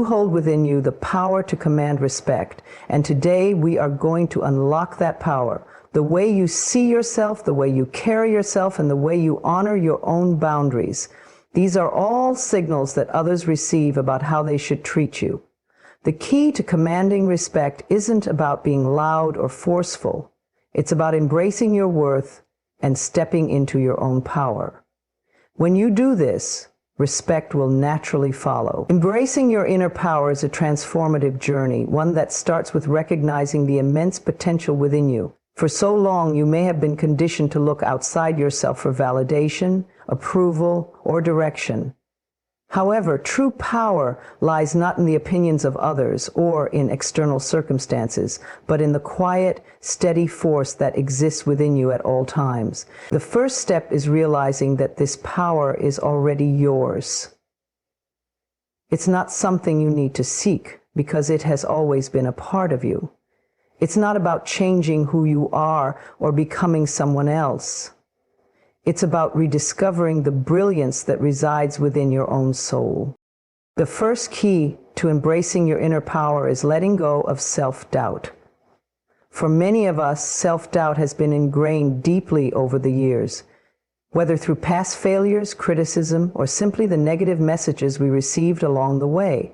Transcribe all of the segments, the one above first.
hold within you the power to command respect, and today we are going to unlock that power. The way you see yourself, the way you carry yourself, and the way you honor your own boundaries. These are all signals that others receive about how they should treat you. The key to commanding respect isn't about being loud or forceful. It's about embracing your worth and stepping into your own power. When you do this, respect will naturally follow. Embracing your inner power is a transformative journey, one that starts with recognizing the immense potential within you. For so long, you may have been conditioned to look outside yourself for validation, approval, or direction. However, true power lies not in the opinions of others or in external circumstances, but in the quiet, steady force that exists within you at all times. The first step is realizing that this power is already yours. It's not something you need to seek, because it has always been a part of you. It's not about changing who you are or becoming someone else. It's about rediscovering the brilliance that resides within your own soul. The first key to embracing your inner power is letting go of self-doubt. For many of us, self-doubt has been ingrained deeply over the years, whether through past failures, criticism, or simply the negative messages we received along the way.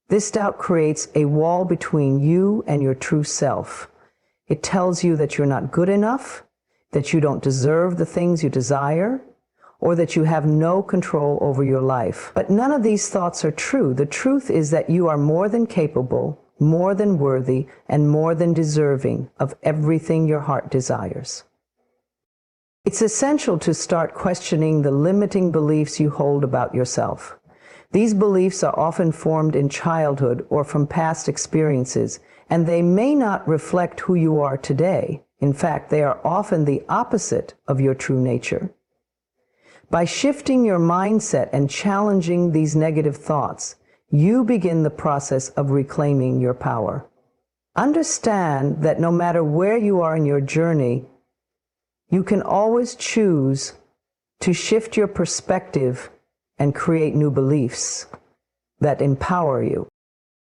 This doubt creates a wall between you and your true self. It tells you that you're not good enough, that you don't deserve the things you desire, or that you have no control over your life. But none of these thoughts are true. The truth is that you are more than capable, more than worthy, and more than deserving of everything your heart desires. It's essential to start questioning the limiting beliefs you hold about yourself. These beliefs are often formed in childhood or from past experiences, and they may not reflect who you are today. In fact, they are often the opposite of your true nature. By shifting your mindset and challenging these negative thoughts, you begin the process of reclaiming your power. Understand that no matter where you are in your journey, you can always choose to shift your perspective and create new beliefs that empower you.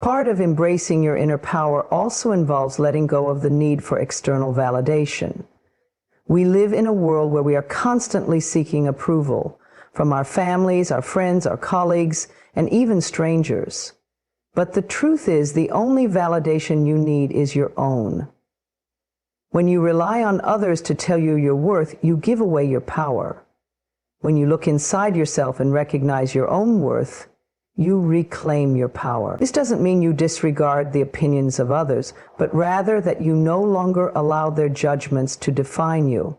Part of embracing your inner power also involves letting go of the need for external validation. We live in a world where we are constantly seeking approval from our families, our friends, our colleagues, and even strangers. But the truth is, the only validation you need is your own. When you rely on others to tell you your worth, you give away your power. When you look inside yourself and recognize your own worth, you reclaim your power. This doesn't mean you disregard the opinions of others, but rather that you no longer allow their judgments to define you.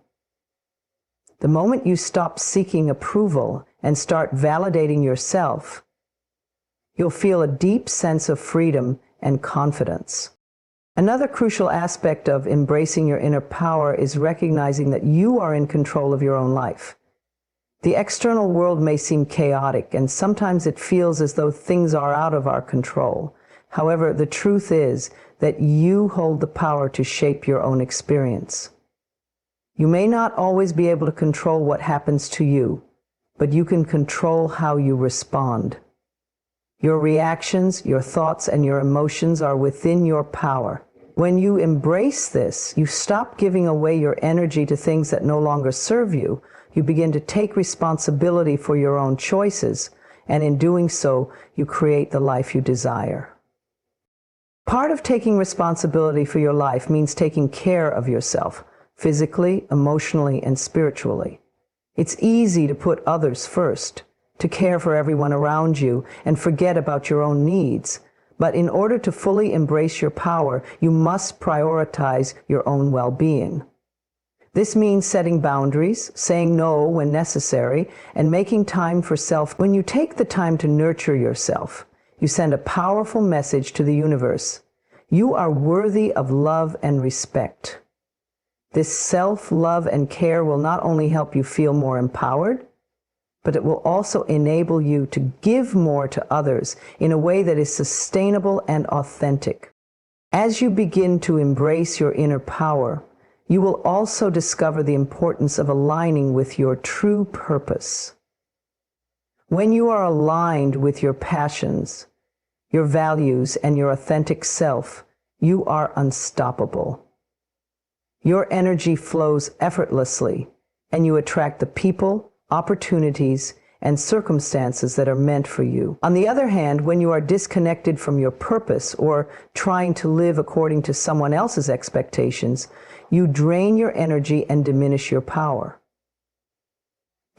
The moment you stop seeking approval and start validating yourself, you'll feel a deep sense of freedom and confidence. Another crucial aspect of embracing your inner power is recognizing that you are in control of your own life. The external world may seem chaotic, and sometimes it feels as though things are out of our control. However, the truth is that you hold the power to shape your own experience. You may not always be able to control what happens to you, but you can control how you respond. Your reactions, your thoughts, and your emotions are within your power. When you embrace this, you stop giving away your energy to things that no longer serve you. You begin to take responsibility for your own choices, and in doing so, you create the life you desire. Part of taking responsibility for your life means taking care of yourself, physically, emotionally, and spiritually. It's easy to put others first, to care for everyone around you, and forget about your own needs. But in order to fully embrace your power, you must prioritize your own well-being. This means setting boundaries, saying no when necessary, and making time for self. When you take the time to nurture yourself, you send a powerful message to the universe. You are worthy of love and respect. This self-love and care will not only help you feel more empowered, but it will also enable you to give more to others in a way that is sustainable and authentic. As you begin to embrace your inner power, you will also discover the importance of aligning with your true purpose. When you are aligned with your passions, your values, and your authentic self, you are unstoppable. Your energy flows effortlessly, and you attract the people, opportunities, and circumstances that are meant for you. On the other hand, when you are disconnected from your purpose or trying to live according to someone else's expectations, you drain your energy and diminish your power.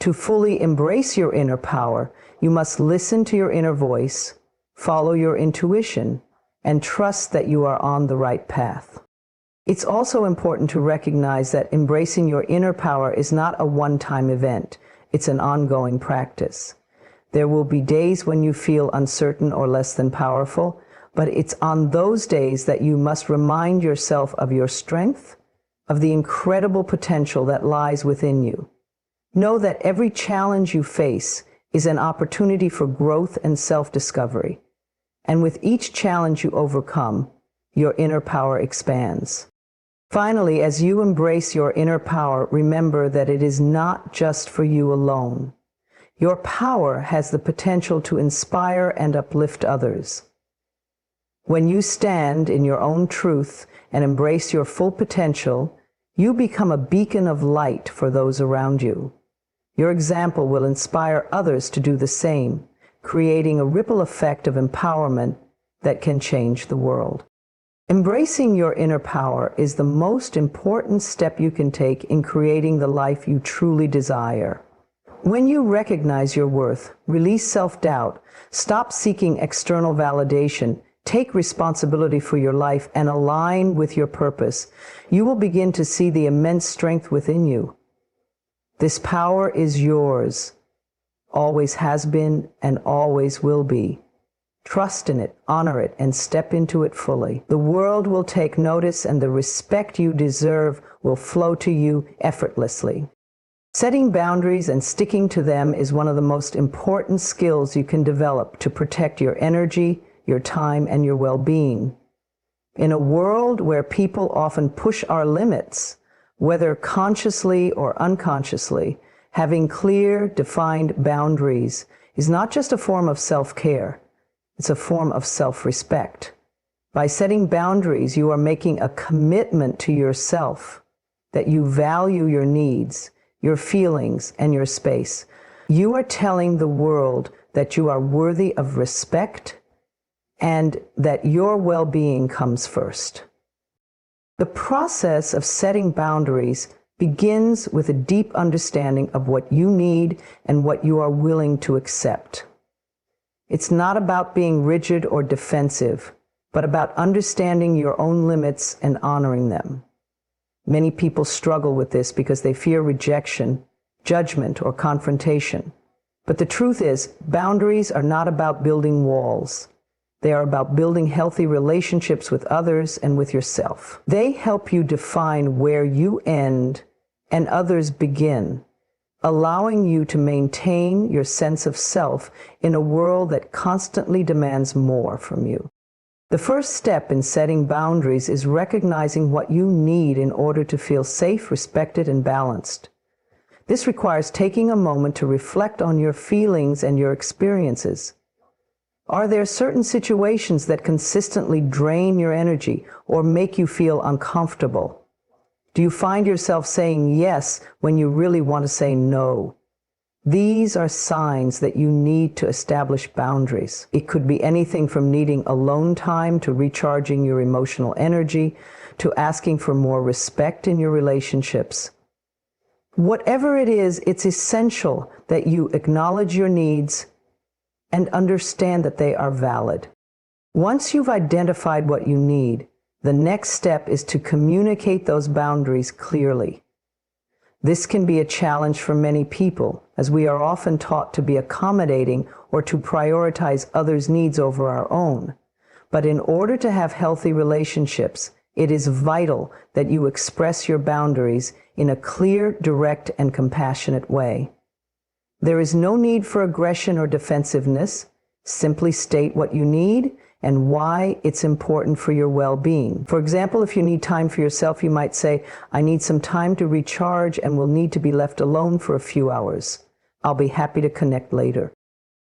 To fully embrace your inner power, you must listen to your inner voice, follow your intuition, and trust that you are on the right path. It's also important to recognize that embracing your inner power is not a one-time event. It's an ongoing practice. There will be days when you feel uncertain or less than powerful, but it's on those days that you must remind yourself of your strength, of the incredible potential that lies within you. Know that every challenge you face is an opportunity for growth and self-discovery. And with each challenge you overcome, your inner power expands. Finally, as you embrace your inner power, remember that it is not just for you alone. Your power has the potential to inspire and uplift others. When you stand in your own truth and embrace your full potential, you become a beacon of light for those around you. Your example will inspire others to do the same, creating a ripple effect of empowerment that can change the world. Embracing your inner power is the most important step you can take in creating the life you truly desire. When you recognize your worth, release self-doubt, stop seeking external validation, take responsibility for your life, and align with your purpose, you will begin to see the immense strength within you. This power is yours, always has been, and always will be. Trust in it, honor it, and step into it fully. The world will take notice, and the respect you deserve will flow to you effortlessly. Setting boundaries and sticking to them is one of the most important skills you can develop to protect your energy, your time, and your well-being. In a world where people often push our limits, whether consciously or unconsciously, having clear, defined boundaries is not just a form of self-care. It's a form of self-respect. By setting boundaries, you are making a commitment to yourself that you value your needs, your feelings, and your space. You are telling the world that you are worthy of respect and that your well-being comes first. The process of setting boundaries begins with a deep understanding of what you need and what you are willing to accept. It's not about being rigid or defensive, but about understanding your own limits and honoring them. Many people struggle with this because they fear rejection, judgment, or confrontation. But the truth is, boundaries are not about building walls. They are about building healthy relationships with others and with yourself. They help you define where you end and others begin, allowing you to maintain your sense of self in a world that constantly demands more from you. The first step in setting boundaries is recognizing what you need in order to feel safe, respected, and balanced. This requires taking a moment to reflect on your feelings and your experiences. Are there certain situations that consistently drain your energy or make you feel uncomfortable? Do you find yourself saying yes when you really want to say no? These are signs that you need to establish boundaries. It could be anything from needing alone time to recharging your emotional energy to asking for more respect in your relationships. Whatever it is, it's essential that you acknowledge your needs and understand that they are valid. Once you've identified what you need, the next step is to communicate those boundaries clearly. This can be a challenge for many people, as we are often taught to be accommodating or to prioritize others' needs over our own. But in order to have healthy relationships, it is vital that you express your boundaries in a clear, direct, and compassionate way. There is no need for aggression or defensiveness. Simply state what you need and why it's important for your well-being. For example, if you need time for yourself, you might say, I need some time to recharge and will need to be left alone for a few hours. I'll be happy to connect later.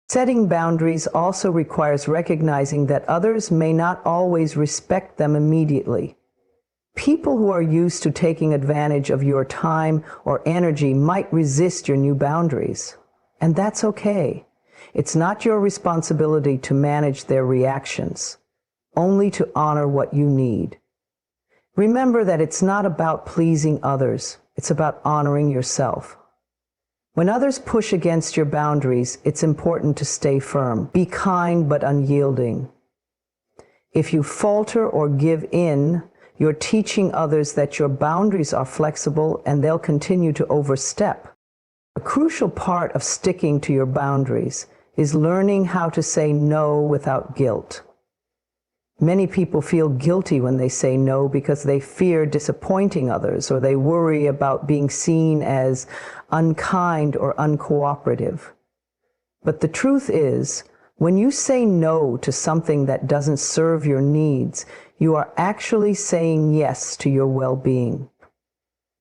Setting boundaries also requires recognizing that others may not always respect them immediately. People who are used to taking advantage of your time or energy might resist your new boundaries. And that's okay. It's not your responsibility to manage their reactions, only to honor what you need. Remember that it's not about pleasing others, it's about honoring yourself. When others push against your boundaries, it's important to stay firm. Be kind but unyielding. If you falter or give in, you're teaching others that your boundaries are flexible and they'll continue to overstep. A crucial part of sticking to your boundaries is learning how to say no without guilt. Many people feel guilty when they say no because they fear disappointing others, or they worry about being seen as unkind or uncooperative. But the truth is, when you say no to something that doesn't serve your needs, you are actually saying yes to your well-being.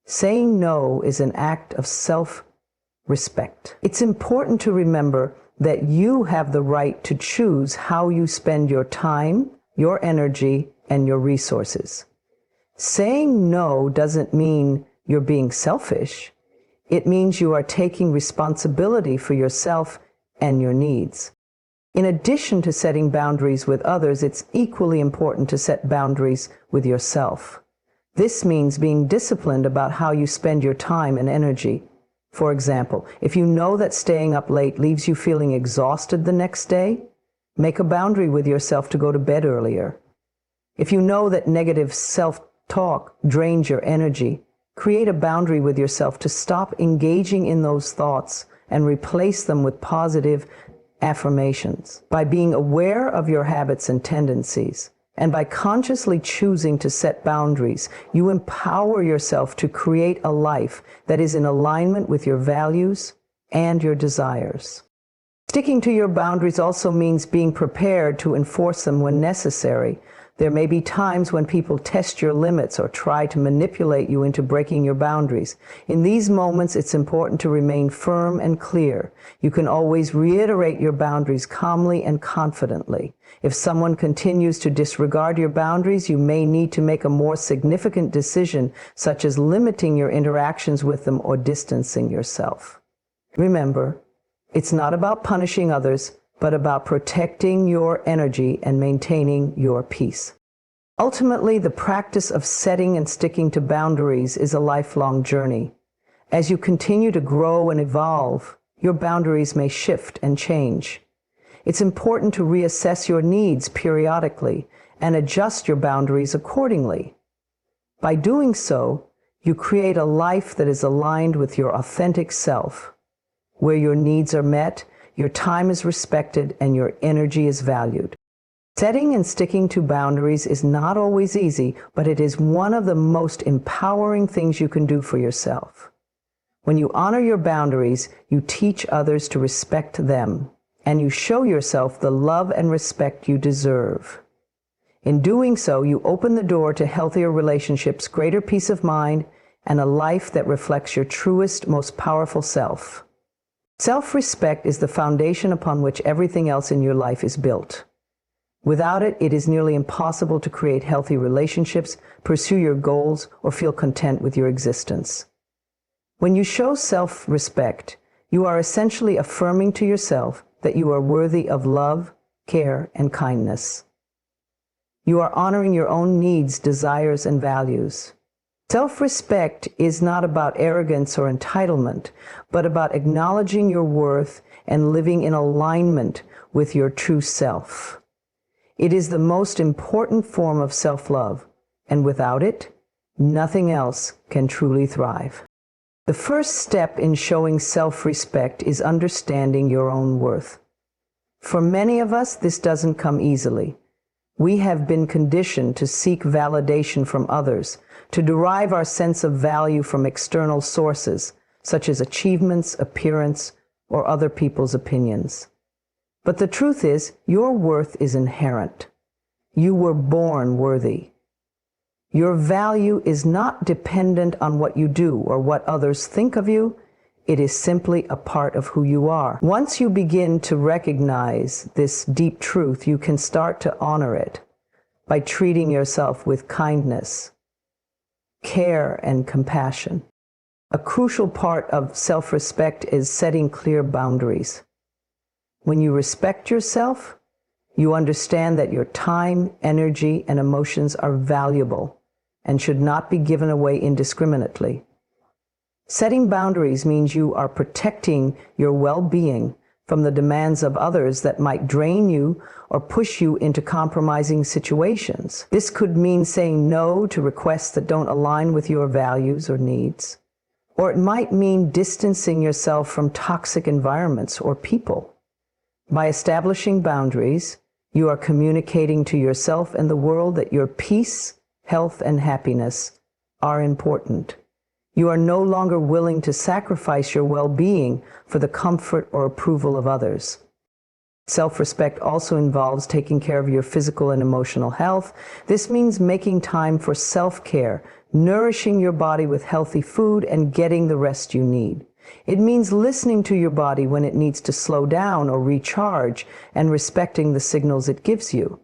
Saying no is an act of self-respect. It's important to remember that you have the right to choose how you spend your time, your energy, and your resources. Saying no doesn't mean you're being selfish. It means you are taking responsibility for yourself and your needs. In addition to setting boundaries with others, it's equally important to set boundaries with yourself. This means being disciplined about how you spend your time and energy. For example, if you know that staying up late leaves you feeling exhausted the next day, make a boundary with yourself to go to bed earlier. If you know that negative self-talk drains your energy, create a boundary with yourself to stop engaging in those thoughts and replace them with positive affirmations. By being aware of your habits and tendencies, and by consciously choosing to set boundaries, you empower yourself to create a life that is in alignment with your values and your desires. Sticking to your boundaries also means being prepared to enforce them when necessary. There may be times when people test your limits or try to manipulate you into breaking your boundaries. In these moments, it's important to remain firm and clear. You can always reiterate your boundaries calmly and confidently. If someone continues to disregard your boundaries, you may need to make a more significant decision, such as limiting your interactions with them or distancing yourself. Remember, it's not about punishing others, but about protecting your energy and maintaining your peace. Ultimately, the practice of setting and sticking to boundaries is a lifelong journey. As you continue to grow and evolve, your boundaries may shift and change. It's important to reassess your needs periodically and adjust your boundaries accordingly. By doing so, you create a life that is aligned with your authentic self, where your needs are met, your time is respected, and your energy is valued. Setting and sticking to boundaries is not always easy, but it is one of the most empowering things you can do for yourself. When you honor your boundaries, you teach others to respect them, and you show yourself the love and respect you deserve. In doing so, you open the door to healthier relationships, greater peace of mind, and a life that reflects your truest, most powerful self. Self-respect is the foundation upon which everything else in your life is built. Without it, it is nearly impossible to create healthy relationships, pursue your goals, or feel content with your existence. When you show self-respect, you are essentially affirming to yourself that you are worthy of love, care, and kindness. You are honoring your own needs, desires, and values. Self-respect is not about arrogance or entitlement, but about acknowledging your worth and living in alignment with your true self. It is the most important form of self-love, and without it, nothing else can truly thrive. The first step in showing self-respect is understanding your own worth. For many of us, this doesn't come easily. We have been conditioned to seek validation from others, to derive our sense of value from external sources, such as achievements, appearance, or other people's opinions. But the truth is, your worth is inherent. You were born worthy. Your value is not dependent on what you do or what others think of you. It is simply a part of who you are. Once you begin to recognize this deep truth, you can start to honor it by treating yourself with kindness, care, and compassion. A crucial part of self-respect is setting clear boundaries. When you respect yourself, you understand that your time, energy, and emotions are valuable and should not be given away indiscriminately. Setting boundaries means you are protecting your well-being from the demands of others that might drain you or push you into compromising situations. This could mean saying no to requests that don't align with your values or needs. Or it might mean distancing yourself from toxic environments or people. By establishing boundaries, you are communicating to yourself and the world that your peace, health, and happiness are important. You are no longer willing to sacrifice your well-being for the comfort or approval of others. Self-respect also involves taking care of your physical and emotional health. This means making time for self-care, nourishing your body with healthy food, and getting the rest you need. It means listening to your body when it needs to slow down or recharge and respecting the signals it gives you.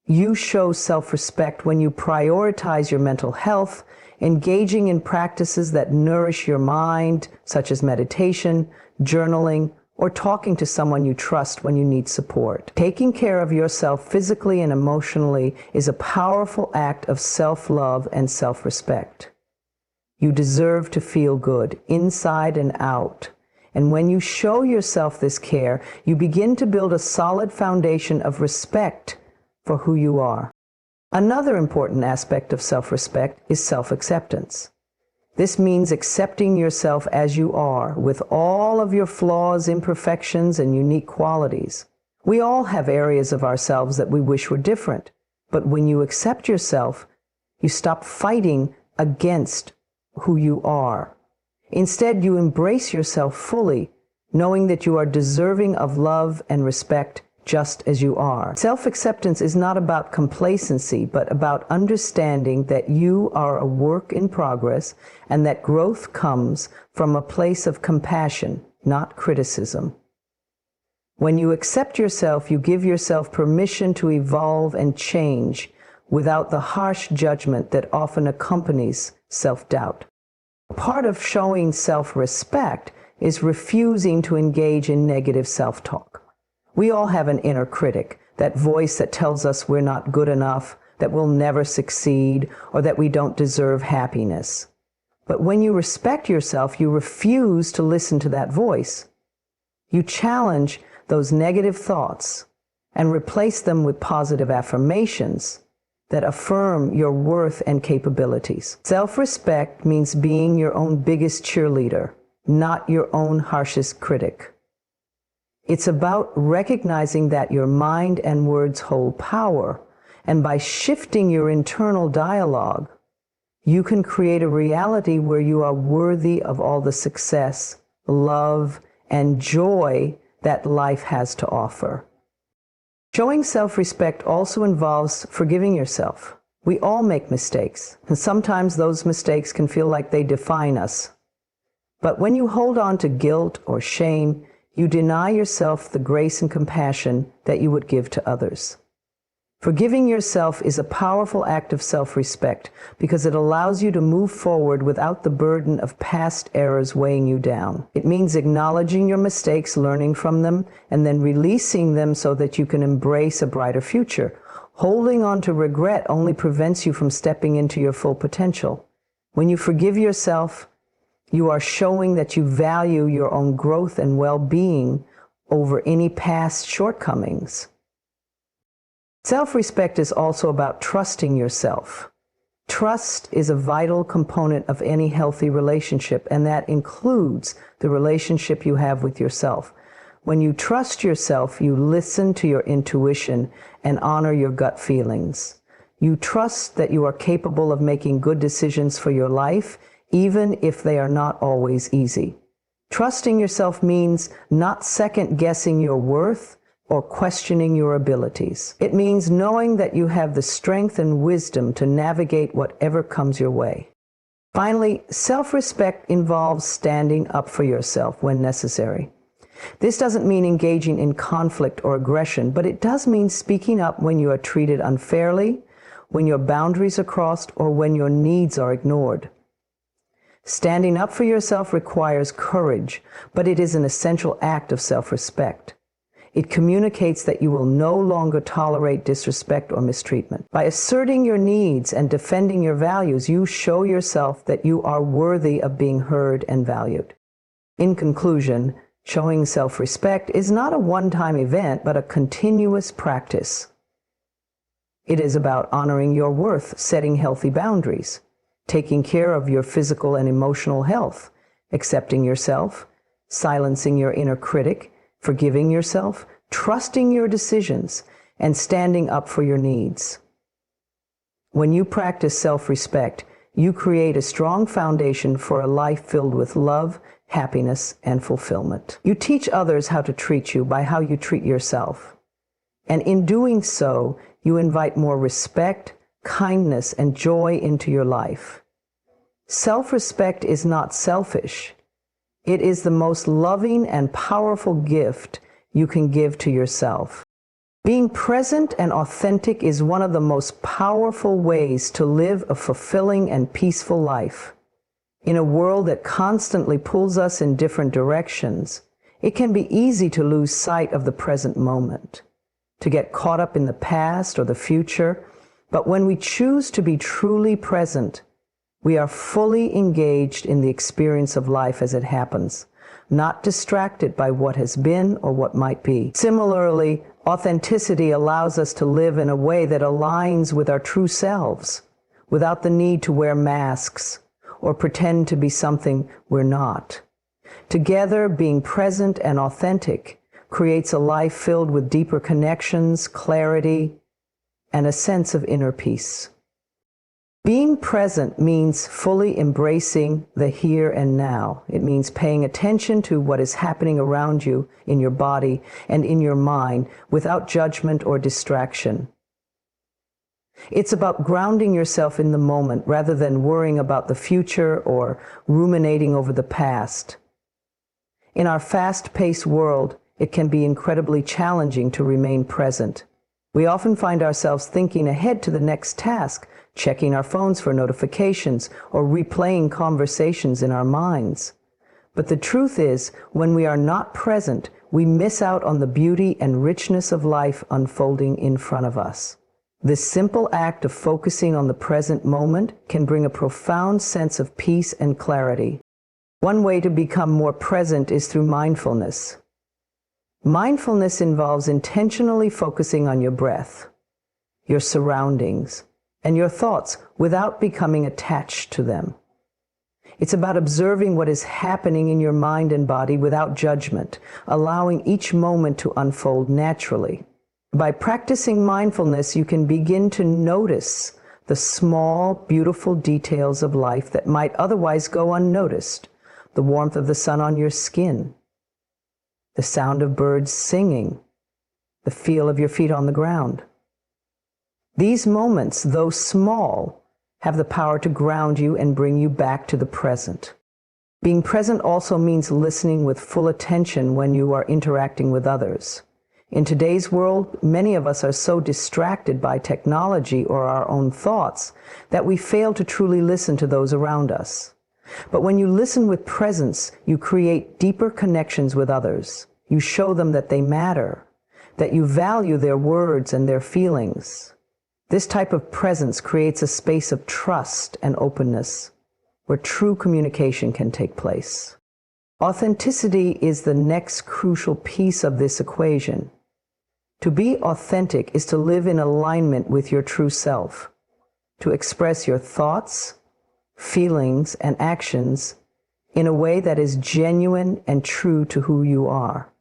You show self-respect when you prioritize your mental health, engaging in practices that nourish your mind, such as meditation, journaling, or talking to someone you trust when you need support. Taking care of yourself physically and emotionally is a powerful act of self-love and self-respect. You deserve to feel good, inside and out. And when you show yourself this care, you begin to build a solid foundation of respect for who you are. Another important aspect of self-respect is self-acceptance. This means accepting yourself as you are, with all of your flaws, imperfections, and unique qualities. We all have areas of ourselves that we wish were different, but when you accept yourself, you stop fighting against who you are. Instead, you embrace yourself fully, knowing that you are deserving of love and respect just as you are. Self-acceptance is not about complacency, but about understanding that you are a work in progress and that growth comes from a place of compassion, not criticism. When you accept yourself, you give yourself permission to evolve and change without the harsh judgment that often accompanies self-doubt. Part of showing self-respect is refusing to engage in negative self-talk. We all have an inner critic, that voice that tells us we're not good enough, that we'll never succeed, or that we don't deserve happiness. But when you respect yourself, you refuse to listen to that voice. You challenge those negative thoughts and replace them with positive affirmations that affirm your worth and capabilities. Self-respect means being your own biggest cheerleader, not your own harshest critic. It's about recognizing that your mind and words hold power, and by shifting your internal dialogue, you can create a reality where you are worthy of all the success, love, and joy that life has to offer. Showing self-respect also involves forgiving yourself. We all make mistakes, and sometimes those mistakes can feel like they define us. But when you hold on to guilt or shame, you deny yourself the grace and compassion that you would give to others. Forgiving yourself is a powerful act of self-respect because it allows you to move forward without the burden of past errors weighing you down. It means acknowledging your mistakes, learning from them, and then releasing them so that you can embrace a brighter future. Holding on to regret only prevents you from stepping into your full potential. When you forgive yourself, you are showing that you value your own growth and well-being over any past shortcomings. Self-respect is also about trusting yourself. Trust is a vital component of any healthy relationship, and that includes the relationship you have with yourself. When you trust yourself, you listen to your intuition and honor your gut feelings. You trust that you are capable of making good decisions for your life, even if they are not always easy. Trusting yourself means not second-guessing your worth or questioning your abilities. It means knowing that you have the strength and wisdom to navigate whatever comes your way. Finally, self-respect involves standing up for yourself when necessary. This doesn't mean engaging in conflict or aggression, but it does mean speaking up when you are treated unfairly, when your boundaries are crossed, or when your needs are ignored. Standing up for yourself requires courage, but it is an essential act of self-respect. It communicates that you will no longer tolerate disrespect or mistreatment. By asserting your needs and defending your values, you show yourself that you are worthy of being heard and valued. In conclusion, showing self-respect is not a one-time event, but a continuous practice. It is about honoring your worth, setting healthy boundaries, taking care of your physical and emotional health, accepting yourself, silencing your inner critic, forgiving yourself, trusting your decisions, and standing up for your needs. When you practice self-respect, you create a strong foundation for a life filled with love, happiness, and fulfillment. You teach others how to treat you by how you treat yourself. And in doing so, you invite more respect, kindness, and joy into your life. Self-respect is not selfish. It is the most loving and powerful gift you can give to yourself. Being present and authentic is one of the most powerful ways to live a fulfilling and peaceful life. In a world that constantly pulls us in different directions, it can be easy to lose sight of the present moment, to get caught up in the past or the future. But when we choose to be truly present, we are fully engaged in the experience of life as it happens, not distracted by what has been or what might be. Similarly, authenticity allows us to live in a way that aligns with our true selves, without the need to wear masks or pretend to be something we're not. Together, being present and authentic creates a life filled with deeper connections, clarity, and a sense of inner peace. Being present means fully embracing the here and now. It means paying attention to what is happening around you in your body and in your mind without judgment or distraction. It's about grounding yourself in the moment rather than worrying about the future or ruminating over the past. In our fast-paced world, it can be incredibly challenging to remain present. We often find ourselves thinking ahead to the next task, checking our phones for notifications, or replaying conversations in our minds. But the truth is, when we are not present, we miss out on the beauty and richness of life unfolding in front of us. This simple act of focusing on the present moment can bring a profound sense of peace and clarity. One way to become more present is through mindfulness. Mindfulness involves intentionally focusing on your breath, your surroundings, and your thoughts without becoming attached to them. It's about observing what is happening in your mind and body without judgment, allowing each moment to unfold naturally. By practicing mindfulness, you can begin to notice the small, beautiful details of life that might otherwise go unnoticed. The warmth of the sun on your skin, the sound of birds singing, the feel of your feet on the ground. These moments, though small, have the power to ground you and bring you back to the present. Being present also means listening with full attention when you are interacting with others. In today's world, many of us are so distracted by technology or our own thoughts that we fail to truly listen to those around us. But when you listen with presence, you create deeper connections with others. You show them that they matter, that you value their words and their feelings. This type of presence creates a space of trust and openness where true communication can take place. Authenticity is the next crucial piece of this equation. To be authentic is to live in alignment with your true self, to express your thoughts, feelings, and actions in a way that is genuine and true to who you are.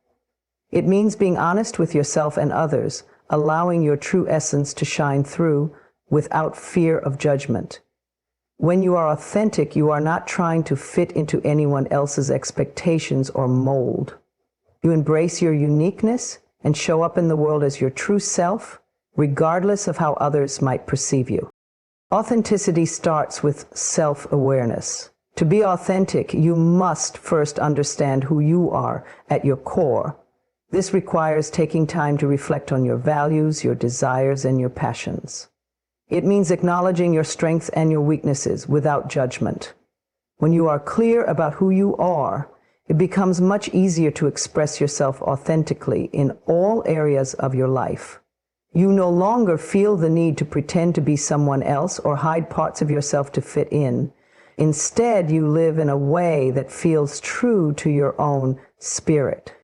It means being honest with yourself and others, allowing your true essence to shine through without fear of judgment. When you are authentic, you are not trying to fit into anyone else's expectations or mold. You embrace your uniqueness and show up in the world as your true self, regardless of how others might perceive you. Authenticity starts with self-awareness. To be authentic, you must first understand who you are at your core. This requires taking time to reflect on your values, your desires, and your passions. It means acknowledging your strengths and your weaknesses without judgment. When you are clear about who you are, it becomes much easier to express yourself authentically in all areas of your life. You no longer feel the need to pretend to be someone else or hide parts of yourself to fit in. Instead, you live in a way that feels true to your own spirit.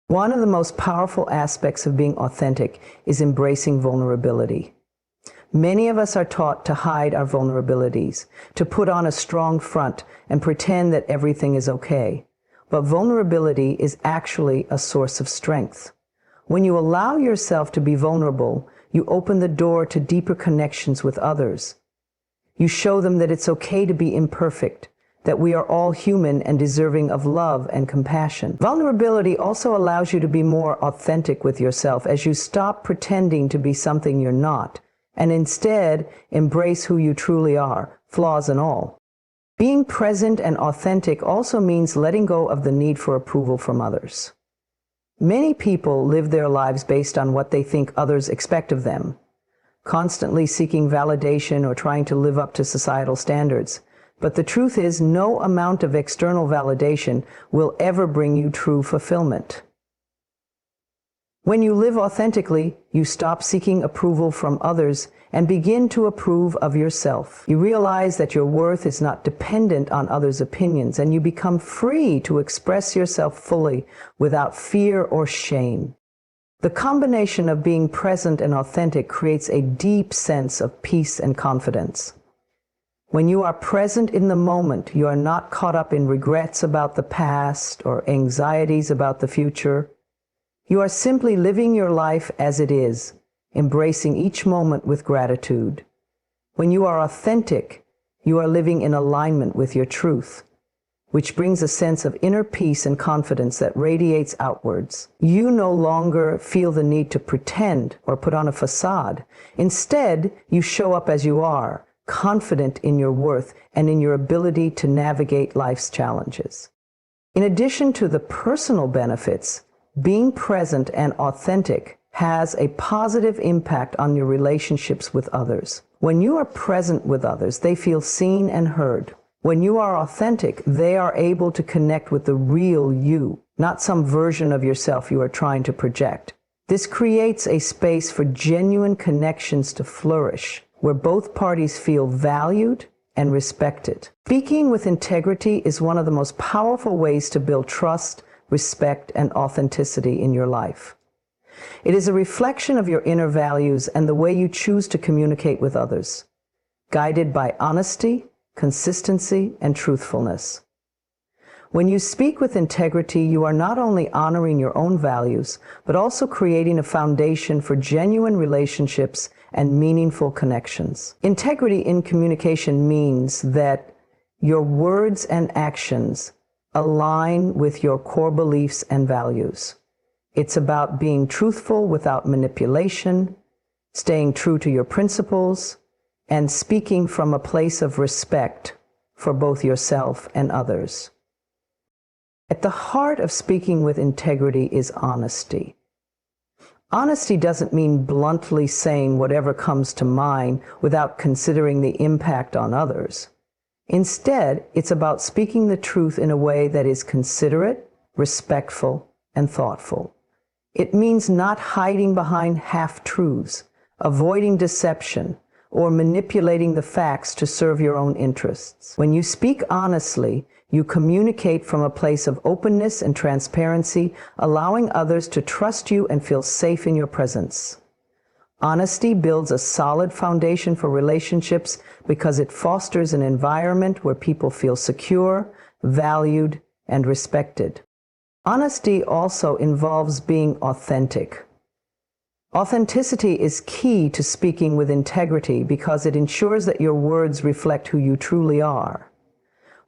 One of the most powerful aspects of being authentic is embracing vulnerability. Many of us are taught to hide our vulnerabilities, to put on a strong front and pretend that everything is okay. But vulnerability is actually a source of strength. When you allow yourself to be vulnerable, you open the door to deeper connections with others. You show them that it's okay to be imperfect, that we are all human and deserving of love and compassion. Vulnerability also allows you to be more authentic with yourself as you stop pretending to be something you're not, and instead embrace who you truly are, flaws and all. Being present and authentic also means letting go of the need for approval from others. Many people live their lives based on what they think others expect of them, constantly seeking validation or trying to live up to societal standards. But the truth is, no amount of external validation will ever bring you true fulfillment. When you live authentically, you stop seeking approval from others and begin to approve of yourself. You realize that your worth is not dependent on others' opinions, and you become free to express yourself fully without fear or shame. The combination of being present and authentic creates a deep sense of peace and confidence. When you are present in the moment, you are not caught up in regrets about the past or anxieties about the future. You are simply living your life as it is, embracing each moment with gratitude. When you are authentic, you are living in alignment with your truth, which brings a sense of inner peace and confidence that radiates outwards. You no longer feel the need to pretend or put on a facade. Instead, you show up as you are, confident in your worth and in your ability to navigate life's challenges. In addition to the personal benefits, being present and authentic has a positive impact on your relationships with others. When you are present with others, they feel seen and heard. When you are authentic, they are able to connect with the real you, not some version of yourself you are trying to project. This creates a space for genuine connections to flourish, where both parties feel valued and respected. Speaking with integrity is one of the most powerful ways to build trust, respect, and authenticity in your life. It is a reflection of your inner values and the way you choose to communicate with others, guided by honesty, consistency, and truthfulness. When you speak with integrity, you are not only honoring your own values, but also creating a foundation for genuine relationships and meaningful connections. Integrity in communication means that your words and actions align with your core beliefs and values. It's about being truthful without manipulation, staying true to your principles, and speaking from a place of respect for both yourself and others. At the heart of speaking with integrity is honesty. Honesty doesn't mean bluntly saying whatever comes to mind without considering the impact on others. Instead, it's about speaking the truth in a way that is considerate, respectful, and thoughtful. It means not hiding behind half-truths, avoiding deception, or manipulating the facts to serve your own interests. When you speak honestly, you communicate from a place of openness and transparency, allowing others to trust you and feel safe in your presence. Honesty builds a solid foundation for relationships because it fosters an environment where people feel secure, valued, and respected. Honesty also involves being authentic. Authenticity is key to speaking with integrity because it ensures that your words reflect who you truly are.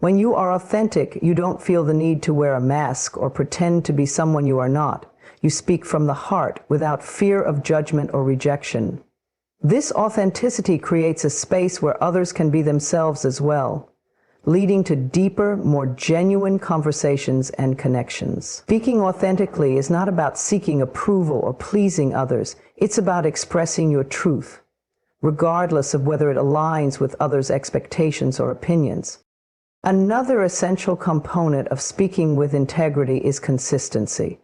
When you are authentic, you don't feel the need to wear a mask or pretend to be someone you are not. You speak from the heart without fear of judgment or rejection. This authenticity creates a space where others can be themselves as well, leading to deeper, more genuine conversations and connections. Speaking authentically is not about seeking approval or pleasing others. It's about expressing your truth, regardless of whether it aligns with others' expectations or opinions. Another essential component of speaking with integrity is consistency.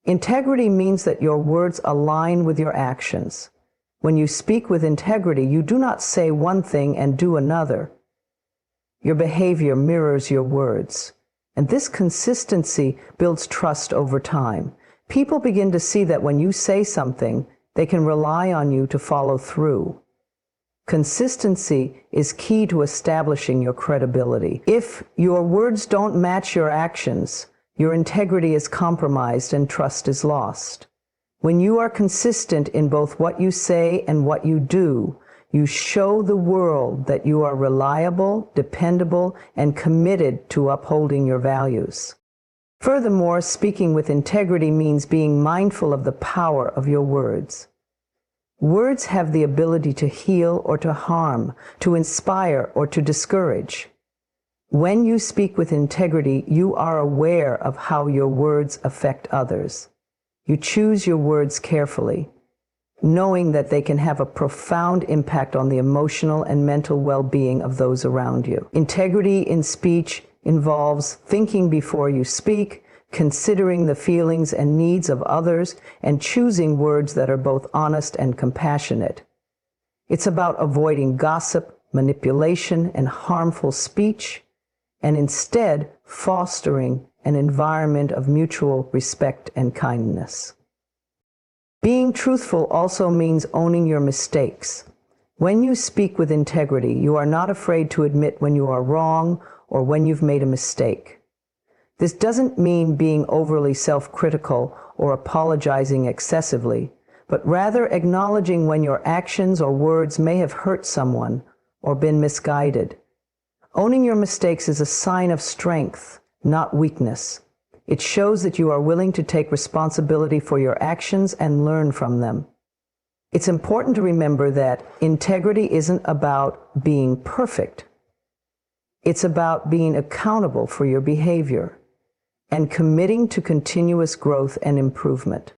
Integrity means that your words align with your actions. When you speak with integrity, you do not say one thing and do another. Your behavior mirrors your words, and this consistency builds trust over time. People begin to see that when you say something, they can rely on you to follow through. Consistency is key to establishing your credibility. If your words don't match your actions, your integrity is compromised and trust is lost. When you are consistent in both what you say and what you do, you show the world that you are reliable, dependable, and committed to upholding your values. Furthermore, speaking with integrity means being mindful of the power of your words. Words have the ability to heal or to harm, to inspire or to discourage. When you speak with integrity, you are aware of how your words affect others. You choose your words carefully, knowing that they can have a profound impact on the emotional and mental well-being of those around you. Integrity in speech involves thinking before you speak, considering the feelings and needs of others, and choosing words that are both honest and compassionate. It's about avoiding gossip, manipulation, and harmful speech, and instead fostering an environment of mutual respect and kindness. Being truthful also means owning your mistakes. When you speak with integrity, you are not afraid to admit when you are wrong or when you've made a mistake. This doesn't mean being overly self-critical or apologizing excessively, but rather acknowledging when your actions or words may have hurt someone or been misguided. Owning your mistakes is a sign of strength, not weakness. It shows that you are willing to take responsibility for your actions and learn from them. It's important to remember that integrity isn't about being perfect. It's about being accountable for your behavior and committing to continuous growth and improvement.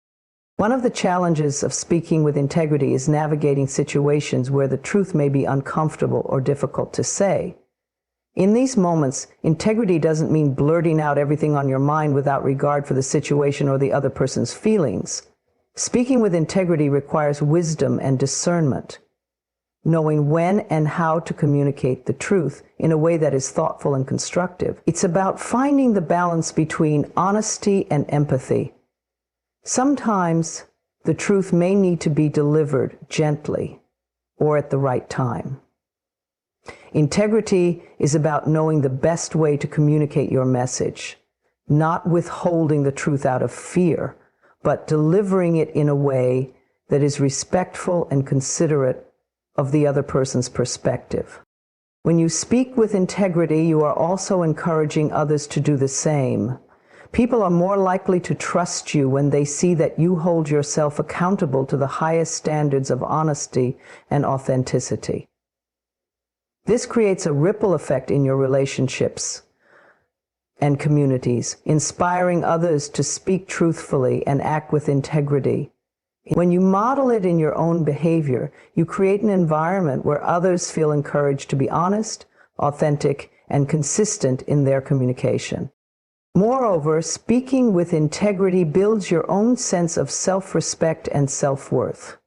One of the challenges of speaking with integrity is navigating situations where the truth may be uncomfortable or difficult to say. In these moments, integrity doesn't mean blurting out everything on your mind without regard for the situation or the other person's feelings. Speaking with integrity requires wisdom and discernment, knowing when and how to communicate the truth in a way that is thoughtful and constructive. It's about finding the balance between honesty and empathy. Sometimes the truth may need to be delivered gently or at the right time. Integrity is about knowing the best way to communicate your message, not withholding the truth out of fear, but delivering it in a way that is respectful and considerate of the other person's perspective. When you speak with integrity, you are also encouraging others to do the same. People are more likely to trust you when they see that you hold yourself accountable to the highest standards of honesty and authenticity. This creates a ripple effect in your relationships and communities, inspiring others to speak truthfully and act with integrity. When you model it in your own behavior, you create an environment where others feel encouraged to be honest, authentic, and consistent in their communication. Moreover, speaking with integrity builds your own sense of self-respect and self-worth.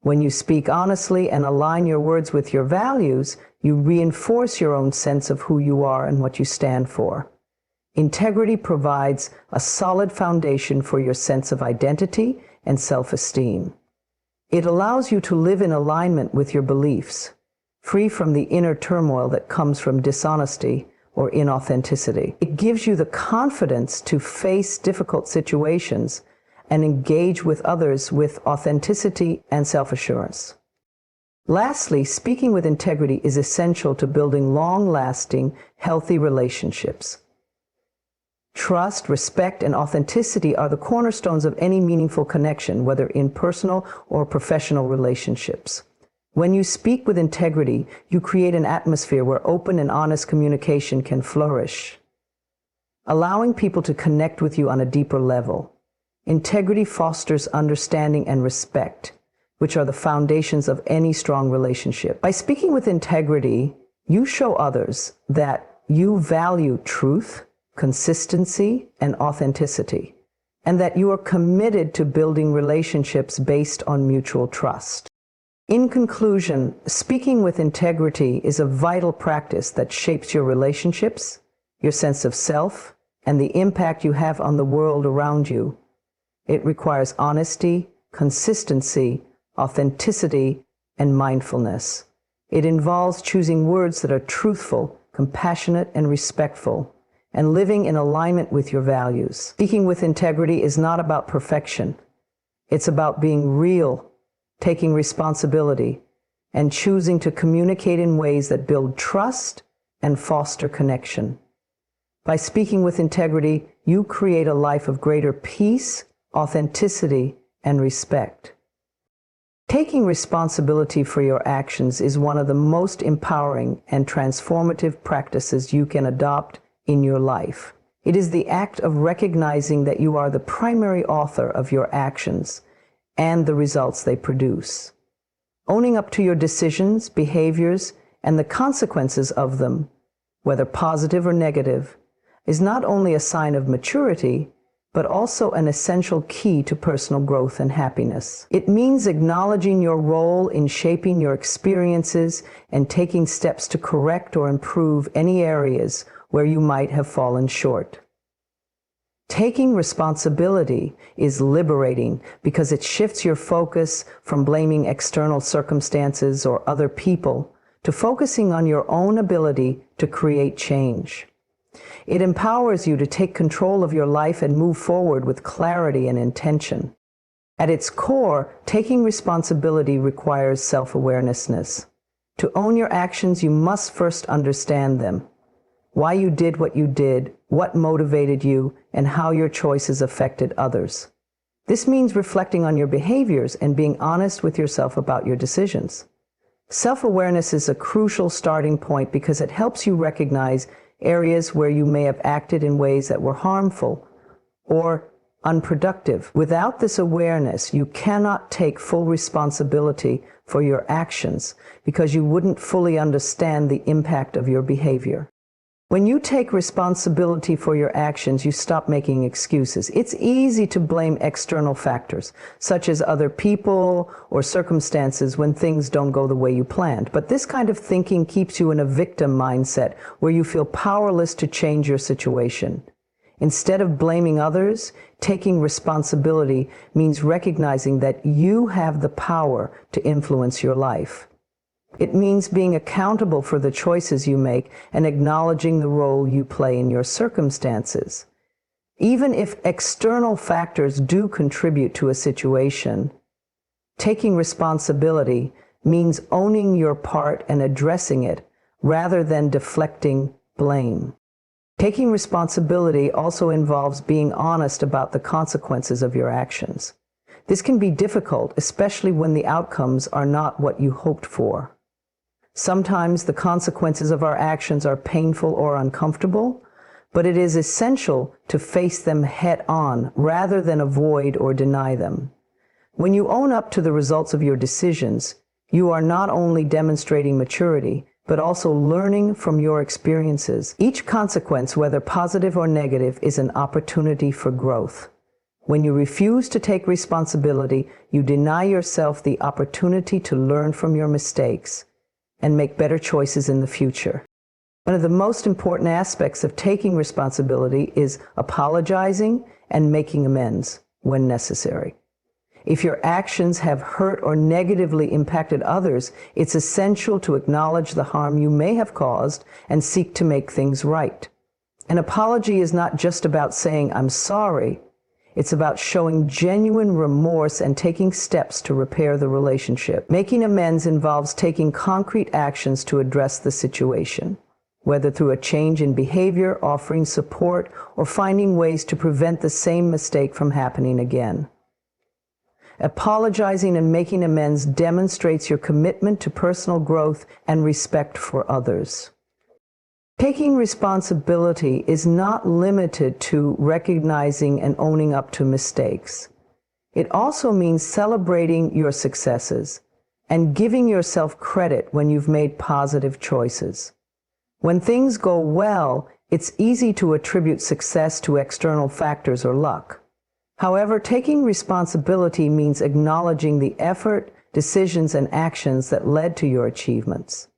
When you speak honestly and align your words with your values, you reinforce your own sense of who you are and what you stand for. Integrity provides a solid foundation for your sense of identity and self-esteem. It allows you to live in alignment with your beliefs, free from the inner turmoil that comes from dishonesty or inauthenticity. It gives you the confidence to face difficult situations and engage with others with authenticity and self-assurance. Lastly, speaking with integrity is essential to building long-lasting, healthy relationships. Trust, respect, and authenticity are the cornerstones of any meaningful connection, whether in personal or professional relationships. When you speak with integrity, you create an atmosphere where open and honest communication can flourish, allowing people to connect with you on a deeper level. Integrity fosters understanding and respect, which are the foundations of any strong relationship. By speaking with integrity, you show others that you value truth, consistency, and authenticity, and that you are committed to building relationships based on mutual trust. In conclusion, speaking with integrity is a vital practice that shapes your relationships, your sense of self, and the impact you have on the world around you. It requires honesty, consistency, authenticity, and mindfulness. It involves choosing words that are truthful, compassionate, and respectful, and living in alignment with your values. Speaking with integrity is not about perfection. It's about being real, taking responsibility, and choosing to communicate in ways that build trust and foster connection. By speaking with integrity, you create a life of greater peace, authenticity, and respect. Taking responsibility for your actions is one of the most empowering and transformative practices you can adopt in your life. It is the act of recognizing that you are the primary author of your actions and the results they produce. Owning up to your decisions, behaviors, and the consequences of them, whether positive or negative, is not only a sign of maturity, but also an essential key to personal growth and happiness. It means acknowledging your role in shaping your experiences and taking steps to correct or improve any areas where you might have fallen short. Taking responsibility is liberating because it shifts your focus from blaming external circumstances or other people to focusing on your own ability to create change. It empowers you to take control of your life and move forward with clarity and intention. At its core, taking responsibility requires self-awareness. To own your actions, you must first understand them. Why you did what you did, what motivated you, and how your choices affected others. This means reflecting on your behaviors and being honest with yourself about your decisions. Self-awareness is a crucial starting point because it helps you recognize areas where you may have acted in ways that were harmful or unproductive. Without this awareness, you cannot take full responsibility for your actions because you wouldn't fully understand the impact of your behavior. When you take responsibility for your actions, you stop making excuses. It's easy to blame external factors, such as other people or circumstances when things don't go the way you planned. But this kind of thinking keeps you in a victim mindset where you feel powerless to change your situation. Instead of blaming others, taking responsibility means recognizing that you have the power to influence your life. It means being accountable for the choices you make and acknowledging the role you play in your circumstances. Even if external factors do contribute to a situation, taking responsibility means owning your part and addressing it rather than deflecting blame. Taking responsibility also involves being honest about the consequences of your actions. This can be difficult, especially when the outcomes are not what you hoped for. Sometimes the consequences of our actions are painful or uncomfortable, but it is essential to face them head on rather than avoid or deny them. When you own up to the results of your decisions, you are not only demonstrating maturity, but also learning from your experiences. Each consequence, whether positive or negative, is an opportunity for growth. When you refuse to take responsibility, you deny yourself the opportunity to learn from your mistakes and make better choices in the future. One of the most important aspects of taking responsibility is apologizing and making amends when necessary. If your actions have hurt or negatively impacted others, it's essential to acknowledge the harm you may have caused and seek to make things right. An apology is not just about saying, "I'm sorry." It's about showing genuine remorse and taking steps to repair the relationship. Making amends involves taking concrete actions to address the situation. whether through a change in behavior, offering support, or finding ways to prevent the same mistake from happening again. Apologizing and making amends demonstrates your commitment to personal growth and respect for others. Taking responsibility is not limited to recognizing and owning up to mistakes. It also means celebrating your successes and giving yourself credit when you've made positive choices. When things go well, it's easy to attribute success to external factors or luck. However, taking responsibility means acknowledging the effort, decisions, and actions that led to your achievements.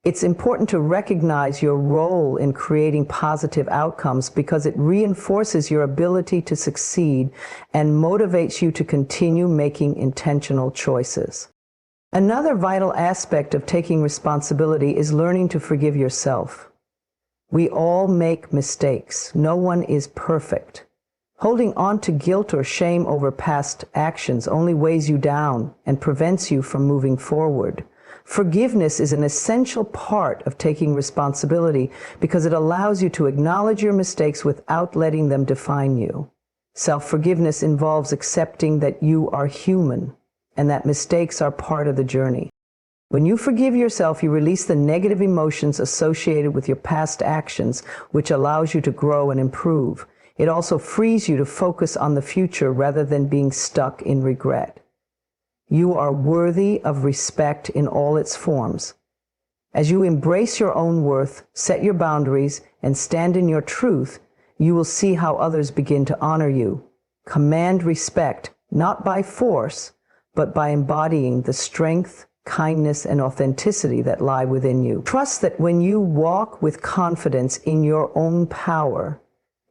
It's important to recognize your role in creating positive outcomes because it reinforces your ability to succeed and motivates you to continue making intentional choices. Another vital aspect of taking responsibility is learning to forgive yourself. We all make mistakes. No one is perfect. Holding on to guilt or shame over past actions only weighs you down and prevents you from moving forward. Forgiveness is an essential part of taking responsibility because it allows you to acknowledge your mistakes without letting them define you. Self-forgiveness involves accepting that you are human and that mistakes are part of the journey. When you forgive yourself, you release the negative emotions associated with your past actions, which allows you to grow and improve. It also frees you to focus on the future rather than being stuck in regret. You are worthy of respect in all its forms. As you embrace your own worth, set your boundaries, and stand in your truth, you will see how others begin to honor you. Command respect, not by force, but by embodying the strength, kindness, and authenticity that lie within you. Trust that when you walk with confidence in your own power,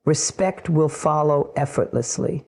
respect will follow effortlessly.